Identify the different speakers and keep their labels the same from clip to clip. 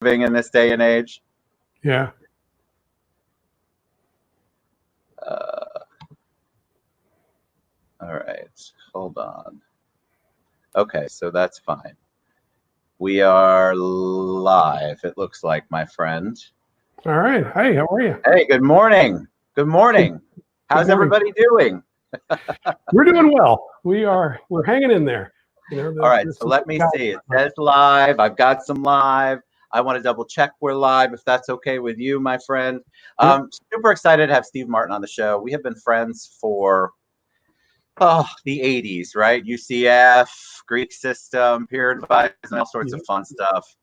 Speaker 1: living in this day and age.
Speaker 2: Yeah.
Speaker 1: All right, hold on. Okay, so that's fine. We are live, it looks like, my friend.
Speaker 2: All right. Hi, how are you?
Speaker 1: Hey, good morning. Good morning. How's everybody doing?
Speaker 2: We're doing well. We're hanging in there.
Speaker 1: All right, so let me see. It says live. I've got some live. I want to double check we're live, if that's okay with you, my friend. Super excited to have Steve Martin on the show. We have been friends for the 80s, right? UCF, Greek system, peer advisement, all sorts of fun stuff.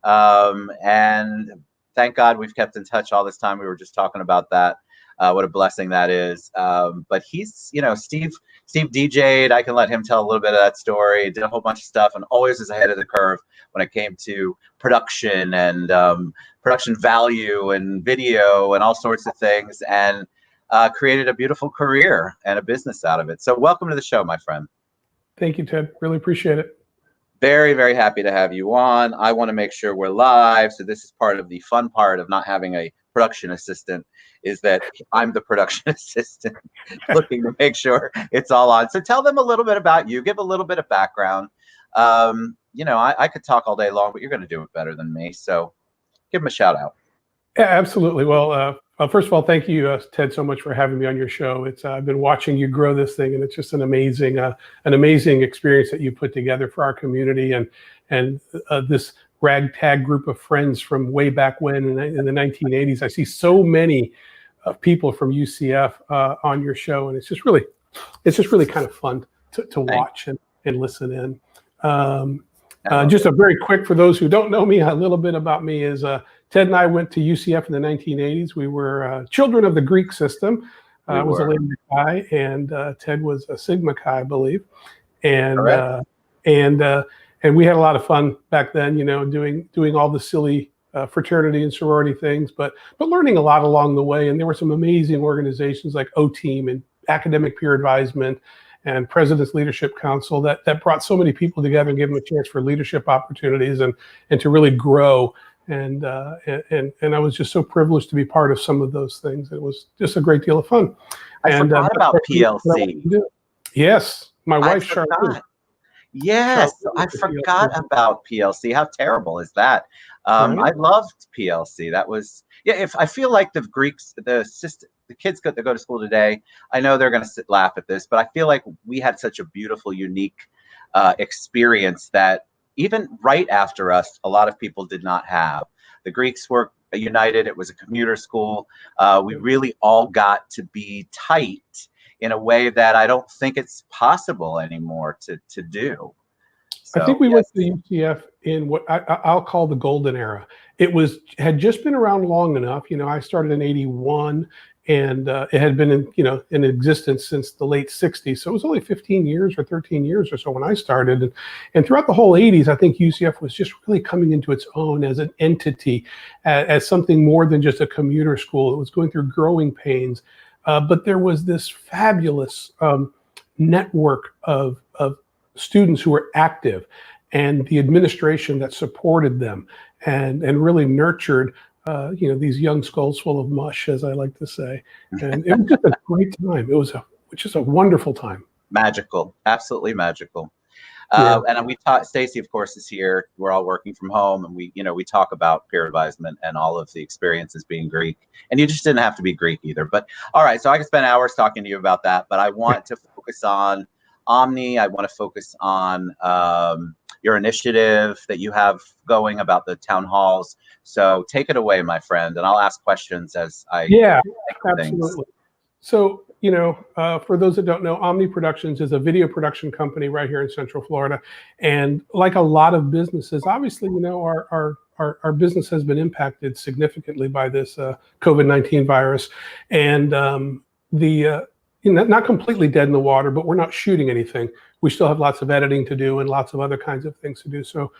Speaker 1: And thank God we've kept in touch all this time. We were just talking about that. What a blessing that is. But he's, Steve DJ'd. I can let him tell a little bit of that story. Did a whole bunch of stuff and always was ahead of the curve when it came to production and production value and video and all sorts of things. And created a beautiful career and a business out of it. So welcome to the show, my friend.
Speaker 2: Thank you, Ted. Really appreciate it.
Speaker 1: Very, very happy to have you on. I want to make sure we're live. So this is part of the fun part of not having a production assistant, is that I'm the production assistant looking to make sure it's all on. So tell them a little bit about you. Give a little bit of background. I could talk all day long, but you're going to do it better than me. So give them a shout out.
Speaker 2: Yeah, absolutely. Well, first of all, thank you, Ted, so much for having me on your show. I've been watching you grow this thing, and it's just an amazing experience that you put together for our community and this ragtag group of friends from way back when in the 1980s. I see so many people from UCF on your show, and it's just really kind of fun to watch and listen in. Just a very quick, for those who don't know me, a little bit about me is Ted and I went to UCF in the 1980s. We were children of the Greek system. I was a Lambda Chi, and Ted was a Sigma Chi, I believe. And we had a lot of fun back then, doing all the silly fraternity and sorority things, but learning a lot along the way. And there were some amazing organizations like O-Team and Academic Peer Advisement and President's Leadership Council that brought so many people together and gave them a chance for leadership opportunities and to really grow. And I was just so privileged to be part of some of those things. It was just a great deal of fun.
Speaker 1: I forgot about PLC.
Speaker 2: Yes, my wife Charlene.
Speaker 1: Yes, I forgot about PLC. How terrible is that? I loved PLC. That was I feel like the Greeks, the kids that go to school today, I know they're going to laugh at this, but I feel like we had such a beautiful, unique experience that even right after us, a lot of people did not have. The Greeks were united. It was a commuter school. We really all got to be tight in a way that I don't think it's possible anymore to do. So,
Speaker 2: I think we went to UCF in what I'll call the golden era. It had just been around long enough. I started in '81, and it had been in existence since the late '60s. So it was only 15 years or 13 years or so when I started. And throughout the whole '80s, I think UCF was just really coming into its own as an entity, as something more than just a commuter school. It was going through growing pains. But there was this fabulous network of students who were active, and the administration that supported them and really nurtured these young skulls full of mush, as I like to say. And it was just a great time. It was just a wonderful time.
Speaker 1: Magical, absolutely magical. And we talk. Stacy, of course, is here. We're all working from home, and we talk about peer advisement and all of the experiences being Greek. And you just didn't have to be Greek either. But all right, so I could spend hours talking to you about that. But I want to focus on Omni. I want to focus on your initiative that you have going about the town halls. So take it away, my friend, and I'll ask questions as I
Speaker 2: absolutely. So, for those that don't know, Omni Productions is a video production company right here in Central Florida. And like a lot of businesses, obviously, our business has been impacted significantly by this COVID-19 virus. And not completely dead in the water, but we're not shooting anything. We still have lots of editing to do and lots of other kinds of things to do. So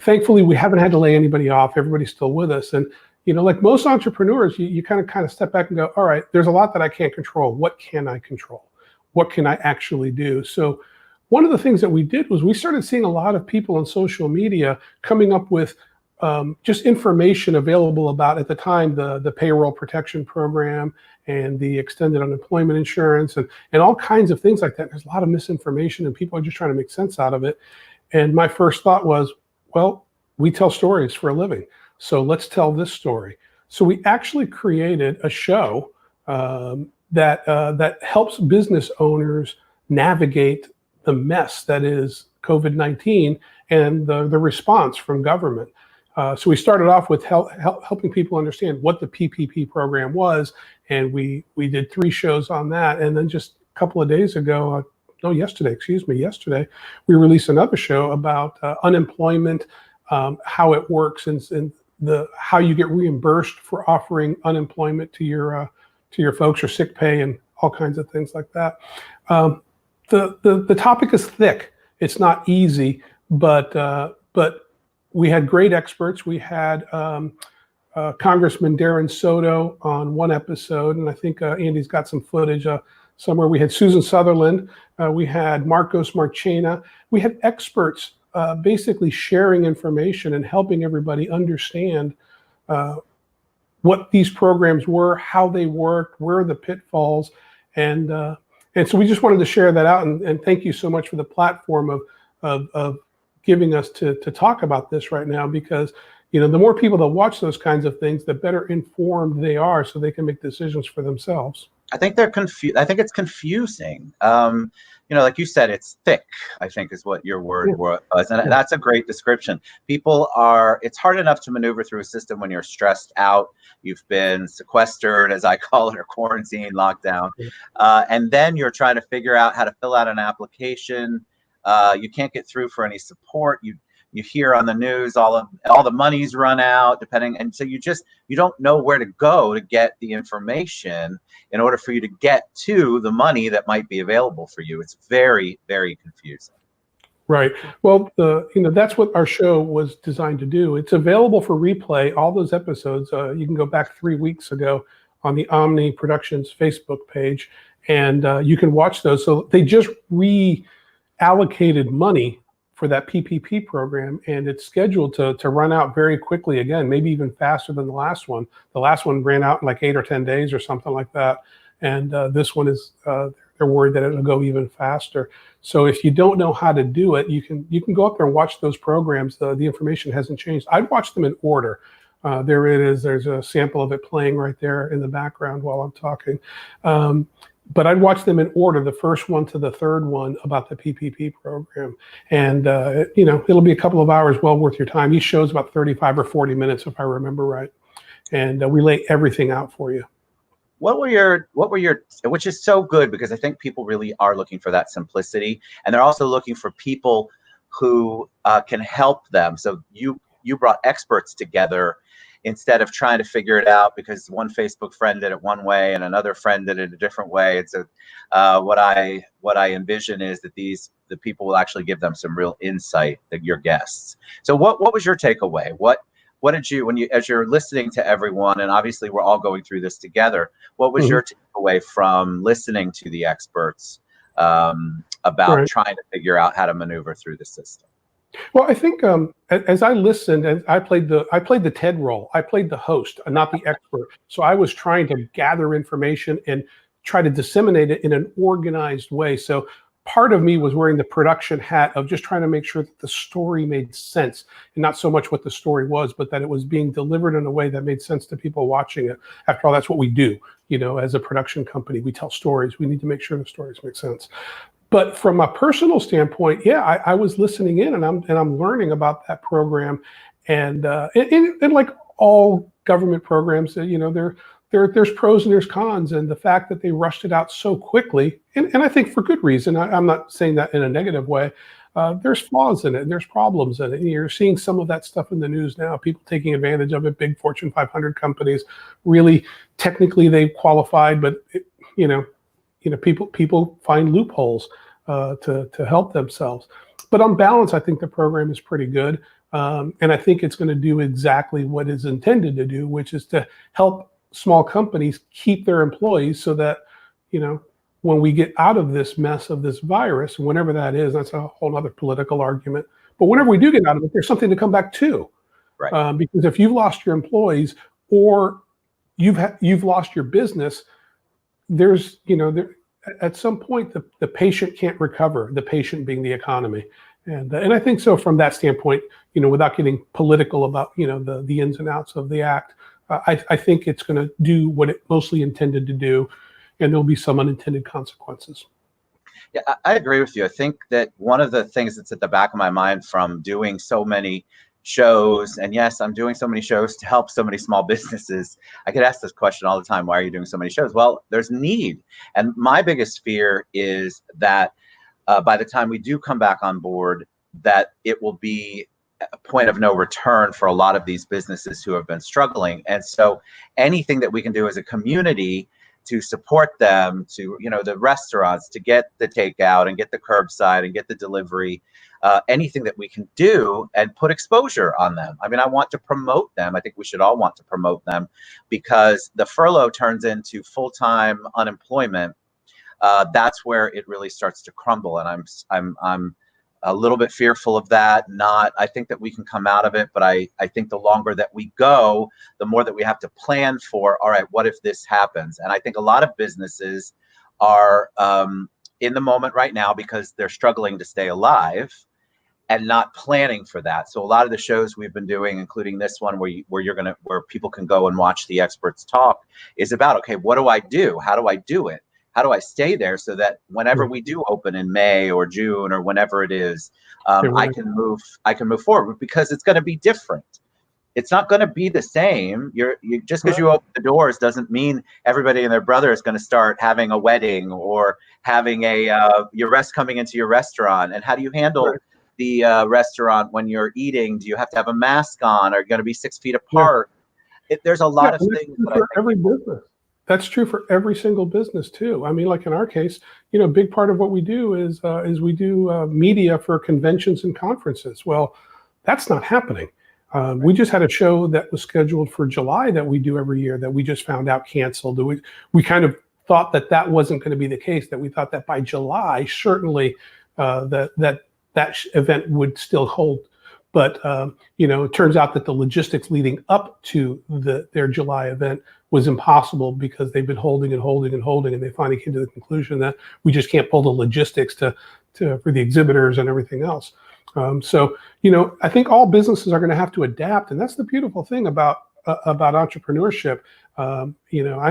Speaker 2: thankfully, we haven't had to lay anybody off. Everybody's still with us. And like most entrepreneurs, you kind of step back and go, all right, there's a lot that I can't control. What can I control? What can I actually do? So one of the things that we did was we started seeing a lot of people on social media coming up with just information available about, at the time, the payroll protection program and the extended unemployment insurance and all kinds of things like that. There's a lot of misinformation and people are just trying to make sense out of it. And my first thought was, well, we tell stories for a living, so let's tell this story. So we actually created a show that helps business owners navigate the mess that is COVID-19 and the response from government. So we started off with helping people understand what the PPP program was, and we did 3 shows on that. And then just a couple of days ago, yesterday, we released another show about unemployment, how it works, and how you get reimbursed for offering unemployment to your folks, or sick pay, and all kinds of things like that. The topic is thick. It's not easy, but we had great experts. We had Congressman Darren Soto on one episode, and I think Andy's got some footage somewhere. We had Susan Sutherland. We had Marcos Marchena. We had experts basically sharing information and helping everybody understand what these programs were, how they worked, where are the pitfalls, and so we just wanted to share that out. And thank you so much for the platform of giving us to talk about this right now, because the more people that watch those kinds of things, the better informed they are, so they can make decisions for themselves.
Speaker 1: I think they're confused. I think it's confusing. Like you said, it's thick, I think is what your word was. And that's a great description. It's hard enough to maneuver through a system when you're stressed out. You've been sequestered, as I call it, or quarantined, lockdown. And then you're trying to figure out how to fill out an application. You can't get through for any support. You hear on the news all the money's run out, and so you don't know where to go to get the information in order for you to get to the money that might be available for you. It's very, very confusing.
Speaker 2: Right. Well, that's what our show was designed to do. It's available for replay. All those episodes, you can go back 3 weeks ago on the Omni Productions Facebook page, and you can watch those. So they just reallocated money for that PPP program, and it's scheduled to run out very quickly again, maybe even faster than the last one. The last one ran out in like 8 or 10 days or something like that. And this one is, they're worried that it'll go even faster. So if you don't know how to do it, you can go up there and watch those programs. The information hasn't changed. I'd watch them in order. There it is. There's a sample of it playing right there in the background while I'm talking. But I'd watch them in order, the first one to the third one about the PPP program. And, it'll be a couple of hours well worth your time. Each show's about 35 or 40 minutes, if I remember right. And we lay everything out for you.
Speaker 1: What were your, which is so good, because I think people really are looking for that simplicity, and they're also looking for people who can help them. So you brought experts together instead of trying to figure it out because one Facebook friend did it one way and another friend did it a different way. It's what I envision is that the people will actually give them some real insight, that your guests. So what was your takeaway? What did you, as you're listening to everyone, and obviously we're all going through this together, what was your takeaway from listening to the experts about trying to figure out how to maneuver through the system?
Speaker 2: Well, I think as I listened, and I played the TED role. I played the host, not the expert. So I was trying to gather information and try to disseminate it in an organized way. So part of me was wearing the production hat of just trying to make sure that the story made sense, and not so much what the story was, but that it was being delivered in a way that made sense to people watching it. After all, that's what we do. As a production company, we tell stories. We need to make sure the stories make sense. But from a personal standpoint, I was listening in, and I'm learning about that program, and like all government programs, there's pros and there's cons, and the fact that they rushed it out so quickly, and I think for good reason. I'm not saying that in a negative way. There's flaws in it, and there's problems in it. And you're seeing some of that stuff in the news now. People taking advantage of it. Big Fortune 500 companies, really technically they've qualified, but people find loopholes to help themselves. But on balance, I think the program is pretty good, and I think it's going to do exactly what it's intended to do, which is to help small companies keep their employees, so that when we get out of this mess of this virus, whenever that is, that's a whole other political argument. But whenever we do get out of it, there's something to come back to.
Speaker 1: Right.
Speaker 2: Because if you've lost your employees or you've lost your business, there's, at some point the patient can't recover, the patient being the economy. And I think so from that standpoint, without getting political about, the ins and outs of the act, I think it's going to do what it mostly intended to do, and there'll be some unintended consequences.
Speaker 1: Yeah, I agree with you. I think that one of the things that's at the back of my mind from doing so many shows, and yes, I'm doing so many shows to help so many small businesses. I get asked this question all the time: why are you doing so many shows? Well, there's need. And my biggest fear is that by the time we do come back on board, that it will be a point of no return for a lot of these businesses who have been struggling. And so anything that we can do as a community to support them, to, the restaurants, to get the takeout and get the curbside and get the delivery, anything that we can do and put exposure on them. I mean, I want to promote them. I think we should all want to promote them, because the furlough turns into full-time unemployment. That's where it really starts to crumble. And I'm a little bit fearful of that. I think that we can come out of it, but I think the longer that we go, the more that we have to plan for, all right, what if this happens? And I think a lot of businesses are in the moment right now because they're struggling to stay alive and not planning for that. So a lot of the shows we've been doing, including this one where people can go and watch the experts talk, is about, okay, what do I do? How do I do it? How do I stay there so that whenever we do open in May or June or whenever it is, I can move forward, because it's going to be different. It's not going to be the same. Just because you open the doors doesn't mean everybody and their brother is going to start having a wedding or having coming into your restaurant. And how do you handle the restaurant when you're eating? Do you have to have a mask on? Are you going to be 6 feet apart? There's a lot of things that I think
Speaker 2: every business. That's true for every single business too. I mean, like in our case, a big part of what we do is we do media for conventions and conferences. Well, that's not happening. We just had a show that was scheduled for July that we do every year that we just found out canceled. We kind of thought that wasn't going to be the case, that we thought that by July, certainly that event would still hold. But it turns out that the logistics leading up to their July event was impossible, because they've been holding and holding and holding, and they finally came to the conclusion that we just can't pull the logistics for the exhibitors and everything else. So I think all businesses are going to have to adapt, and that's the beautiful thing about entrepreneurship. I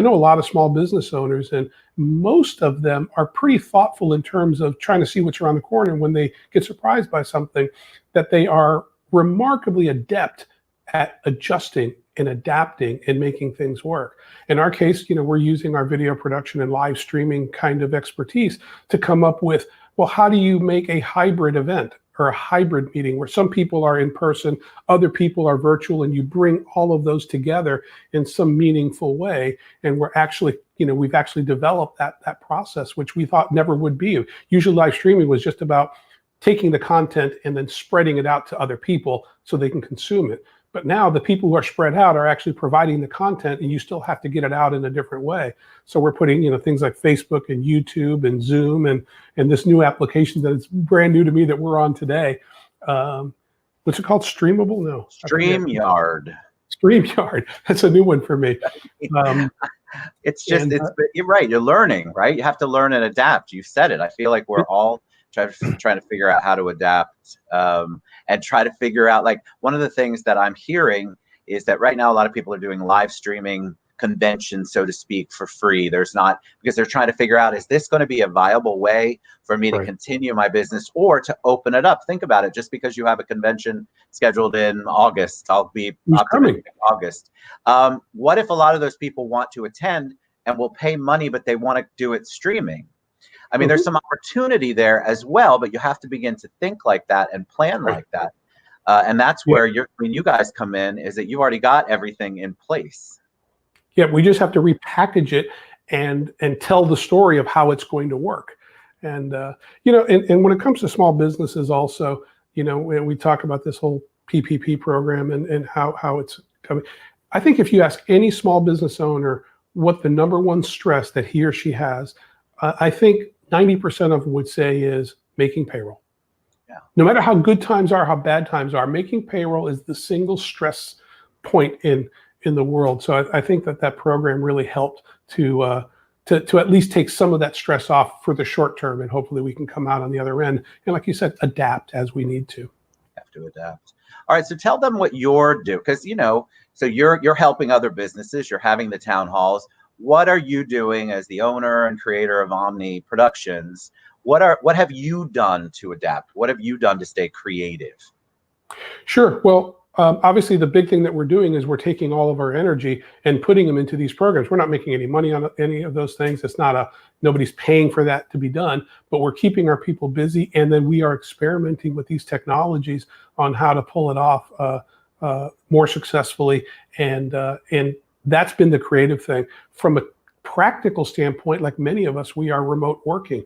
Speaker 2: know a lot of small business owners, and most of them are pretty thoughtful in terms of trying to see what's around the corner. And when they get surprised by something, that they are remarkably adept at adjusting and adapting and making things work. In our case, we're using our video production and live streaming kind of expertise to come up with, well, how do you make a hybrid event or a hybrid meeting where some people are in person, other people are virtual, and you bring all of those together in some meaningful way. And we're actually, we've actually developed that process, which we thought never would be. Usually live streaming was just about taking the content and then spreading it out to other people so they can consume it. But now the people who are spread out are actually providing the content, and you still have to get it out in a different way. So we're putting, things like Facebook and YouTube and Zoom and this new application that is brand new to me that we're on today. What's it called? Streamable? No.
Speaker 1: StreamYard.
Speaker 2: StreamYard. That's a new one for me.
Speaker 1: You're right. You're learning, right? You have to learn and adapt. You said it. I feel like we're all trying to figure out how to adapt, and try to figure out, like, one of the things that I'm hearing is that right now a lot of people are doing live streaming conventions, so to speak, for free. Because they're trying to figure out, is this going to be a viable way for me to continue my business or to open it up? Think about it. Just because you have a convention scheduled in August, I'll be optimistic in August. What if a lot of those people want to attend and will pay money, but they want to do it streaming? I mean, there's some opportunity there as well, but you have to begin to think like that and plan like that. And that's where when you guys come in, is that you've already got everything in place.
Speaker 2: Yeah, we just have to repackage it and tell the story of how it's going to work. And, and when it comes to small businesses also, when we talk about this whole PPP program and how it's coming, I think if you ask any small business owner what the number one stress that he or she has, I think 90% of them would say is making payroll. No matter how good times are, how bad times are, making payroll is the single stress point in the world. So I think that program really helped to at least take some of that stress off for the short term, and hopefully we can come out on the other end. And like you said, adapt as we need to.
Speaker 1: Have to adapt. All right, so tell them what you're doing, because so you're helping other businesses. You're having the town halls. What are you doing as the owner and creator of Omni Productions? What have you done to adapt? What have you done to stay creative?
Speaker 2: Sure. Well, obviously the big thing that we're doing is we're taking all of our energy and putting them into these programs. We're not making any money on any of those things. It's not nobody's paying for that to be done, but we're keeping our people busy. And then we are experimenting with these technologies on how to pull it off more successfully. And that's been the creative thing. From a practical standpoint, like many of us, we are remote working.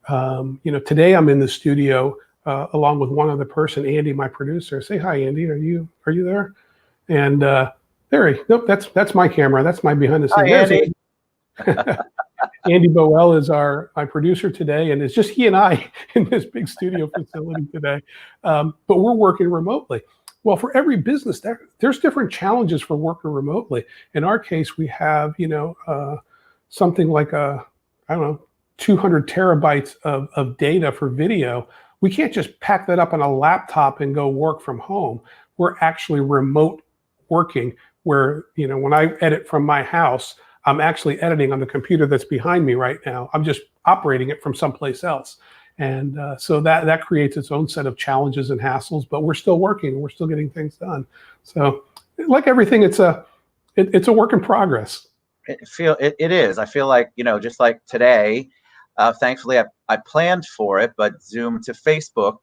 Speaker 2: Today I'm in the studio along with one other person, Andy, my producer. Say hi, Andy. Are you there? And nope, that's my camera. That's my behind the scenes.
Speaker 1: Hi, Andy.
Speaker 2: Andy Boel is my producer today, and it's just he and I in this big studio facility today. But we're working remotely. Well, for every business, there's different challenges for working remotely. In our case, we have something like 200 terabytes of data for video. We can't just pack that up on a laptop and go work from home. We're actually remote working where, when I edit from my house, I'm actually editing on the computer that's behind me right now. I'm just operating it from someplace else. And so that creates its own set of challenges and hassles, but we're still working. We're still getting things done. So like everything, it's a work in progress.
Speaker 1: It is. I feel like, just like today, thankfully I planned for it, but Zoom to Facebook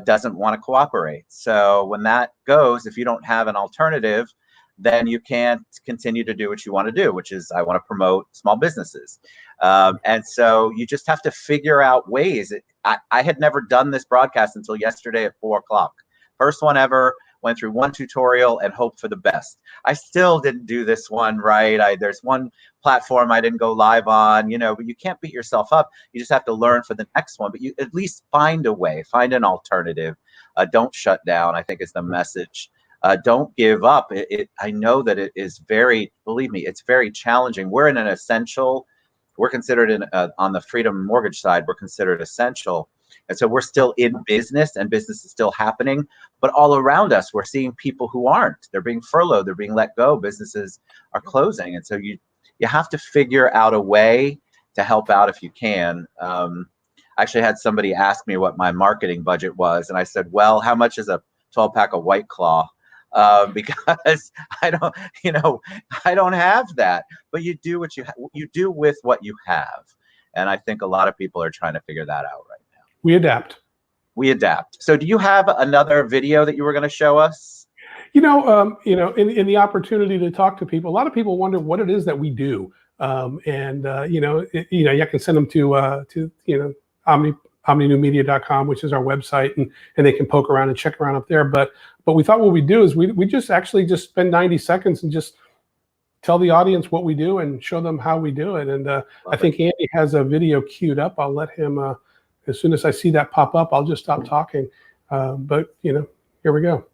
Speaker 1: doesn't want to cooperate. So when that goes, if you don't have an alternative, then you can't continue to do what you want to do, which is I want to promote small businesses. And so you just have to figure out ways. I had never done this broadcast until yesterday at 4:00. First one ever. Went through one tutorial and hoped for the best. I still didn't do this one right. There's one platform I didn't go live on, but you can't beat yourself up. You just have to learn for the next one, but you at least find a way, find an alternative. Don't shut down, I think is the message. Don't give up. I know that it is believe me, it's very challenging. We're in an essential, we're considered on the Freedom Mortgage side, we're considered essential. And so we're still in business and business is still happening, but all around us, we're seeing people who aren't. They're being furloughed, they're being let go, businesses are closing. And so you have to figure out a way to help out if you can. I actually had somebody ask me what my marketing budget was. And I said, well, how much is a 12-pack of White Claw? Because I don't have that, but you do what you do with what you have. And I think a lot of people are trying to figure that out right now.
Speaker 2: We adapt. So do you have another video that you were going to show us? In the opportunity to talk to people, a lot of people wonder what it is that we do. You can send them to omninewmedia.com, which is our website, and they can poke around and check around up there. But we thought what we do is we just spend 90 seconds and just tell the audience what we do and show them how we do it. And I think Andy has a video queued up. I'll let him, as soon as I see that pop up, I'll just stop talking. But here we go.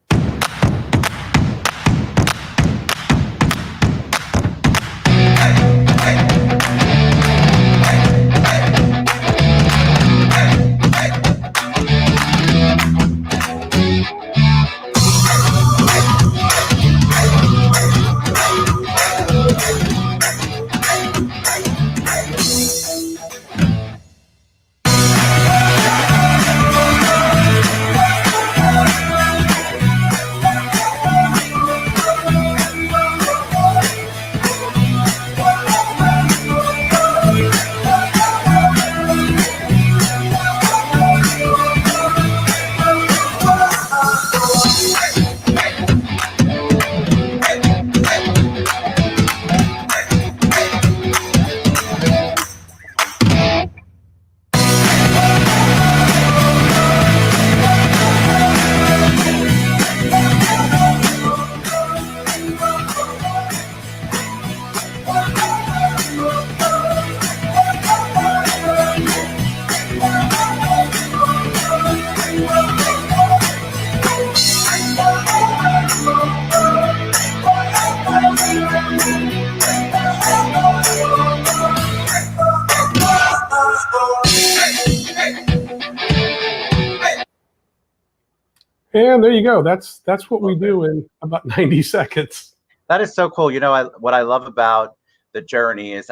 Speaker 2: And there you go. That's what we do in about 90 seconds.
Speaker 1: That is so cool. What I love about the journey is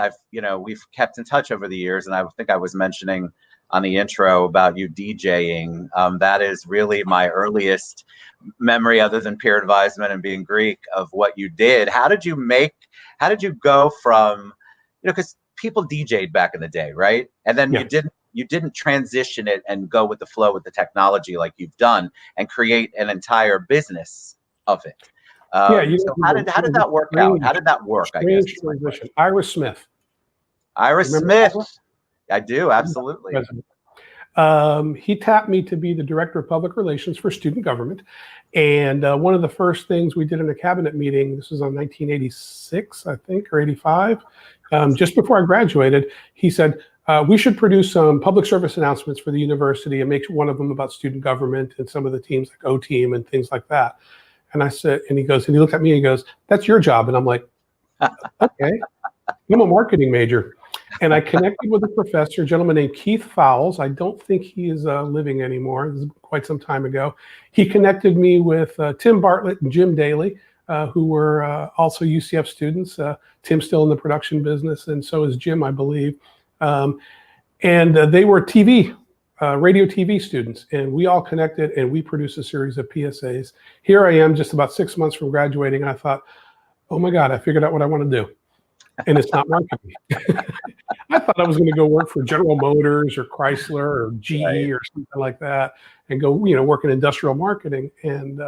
Speaker 1: we've kept in touch over the years, and I think I was mentioning on the intro about you DJing. That is really my earliest memory, other than peer advisement and being Greek, of what you did. How did you go from, because people DJ'd back in the day, right? And then you didn't transition it and go with the flow with the technology like you've done and create an entire business of it. So how did that work out? How did that work? I guess.
Speaker 2: Iris Smith.
Speaker 1: Iris Smith. I do, absolutely.
Speaker 2: He tapped me to be the director of public relations for student government. And one of the first things we did in a cabinet meeting, this was on 1986, I think, or 85, just before I graduated, he said, we should produce some public service announcements for the university and make one of them about student government and some of the teams like O-Team and things like that. And I said, and he looked at me and he goes, that's your job. And I'm like, okay, I'm a marketing major. And I connected with a professor, a gentleman named Keith Fowles. I don't think he is living anymore. This is quite some time ago. He connected me with Tim Bartlett and Jim Daly, who were also UCF students. Tim's still in the production business, and so is Jim, I believe. And they were radio TV students, and we all connected, and we produced a series of PSAs. Here I am, just about 6 months from graduating. I thought, oh my God, I figured out what I want to do. And it's not marketing. I thought I was going to go work for General Motors or Chrysler or GE or something like that, and go, work in industrial marketing. And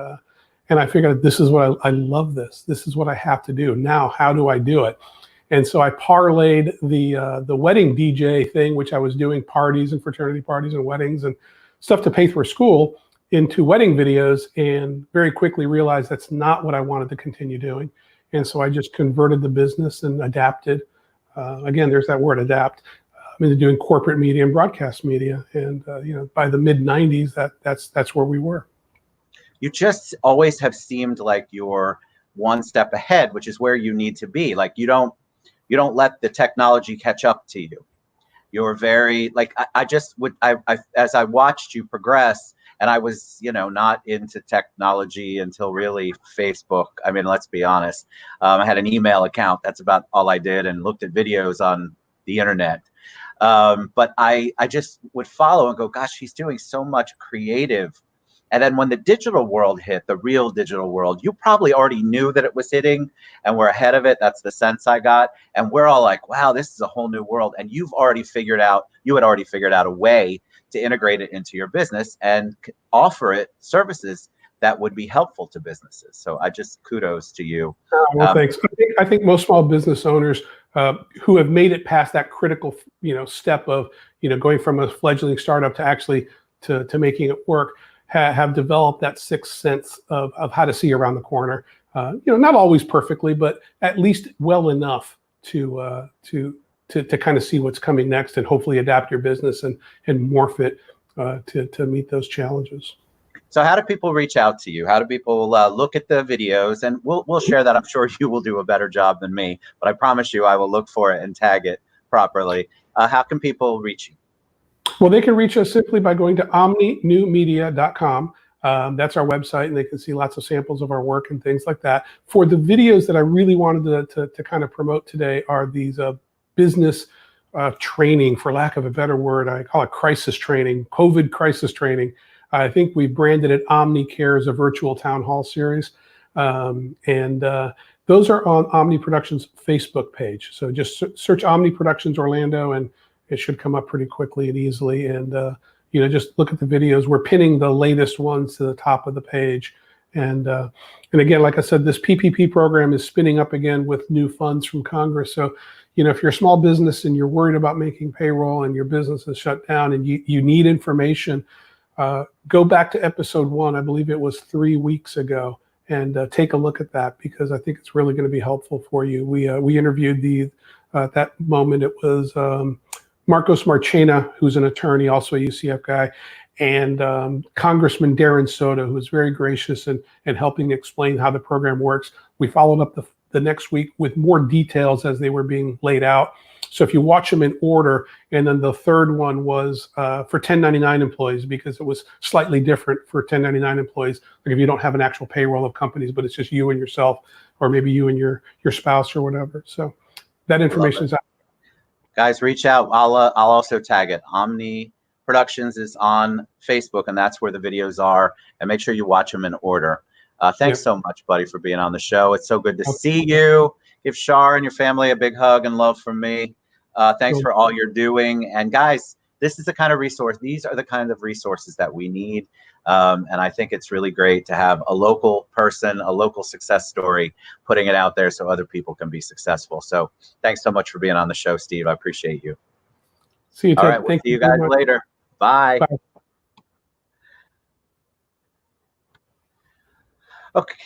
Speaker 2: I figured, this is what I love this. This is what I have to do. Now, how do I do it? And so I parlayed the wedding DJ thing, which I was doing, parties and fraternity parties and weddings and stuff to pay for school, into wedding videos, and very quickly realized that's not what I wanted to continue doing. And so I just converted the business and adapted. Again, there's that word, adapt, into doing corporate media and broadcast media. And by the mid 90s, that's where we were.
Speaker 1: You just always have seemed like you're one step ahead, which is where you need to be. Like you don't let the technology catch up to you. You're very like, as I watched you progress, and I was, not into technology until really Facebook. I mean, let's be honest. I had an email account. That's about all I did, and looked at videos on the internet. But I just would follow and go, gosh, he's doing so much creative. And then when the digital world hit, the real digital world, you probably already knew that it was hitting and we're ahead of it. That's the sense I got. And we're all like, wow, this is a whole new world. And you had already figured out a way to integrate it into your business and offer it services that would be helpful to businesses. So I just kudos to you.
Speaker 2: Well, thanks. I think most small business owners who have made it past that critical, step of, going from a fledgling startup to actually to making it work, have developed that sixth sense of how to see around the corner. Not always perfectly, but at least well enough to kind of see what's coming next and hopefully adapt your business and morph it to meet those challenges.
Speaker 1: So how do people reach out to you? How do people look at the videos? And we'll share that. I'm sure you will do a better job than me, but I promise you I will look for it and tag it properly. How can people reach you?
Speaker 2: Well, they can reach us simply by going to omninewmedia.com. That's our website, and they can see lots of samples of our work and things like that. For the videos that I really wanted to kind of promote today are these business training, for lack of a better word. I call it crisis training, COVID crisis training. I think we branded it OmniCare as a virtual town hall series. And those are on Omni Productions Facebook page. So just search Omni Productions Orlando, and it should come up pretty quickly and easily. And just look at the videos. We're pinning the latest ones to the top of the page. And again, like I said, this PPP program is spinning up again with new funds from Congress. So, if you're a small business and you're worried about making payroll and your business is shut down and you need information, go back to episode 1. I believe it was 3 weeks ago, and take a look at that, because I think it's really going to be helpful for you. We interviewed at that moment, it was Marcos Marchena, who's an attorney, also a UCF guy, and Congressman Darren Soto, who was very gracious in helping explain how the program works. We followed up the next week with more details as they were being laid out. So if you watch them in order, and then the third one was for 1099 employees, because it was slightly different for 1099 employees. Like if you don't have an actual payroll of companies, but it's just you and yourself, or maybe you and your spouse or whatever. So that information is out.
Speaker 1: Guys, reach out. I'll also tag it. Omni Productions is on Facebook, and that's where the videos are. And make sure you watch them in order. Thanks so much, buddy, for being on the show. It's so good to see you. Give Shar and your family a big hug and love from me. Thanks for all you're doing. And guys, this is the kind of resource. These are the kind of resources that we need. And I think it's really great to have a local person, a local success story, putting it out there so other people can be successful. So thanks so much for being on the show, Steve. I appreciate you.
Speaker 2: See you, Ted.
Speaker 1: All right, we'll see you guys later. Bye.
Speaker 2: Bye.
Speaker 1: Okay.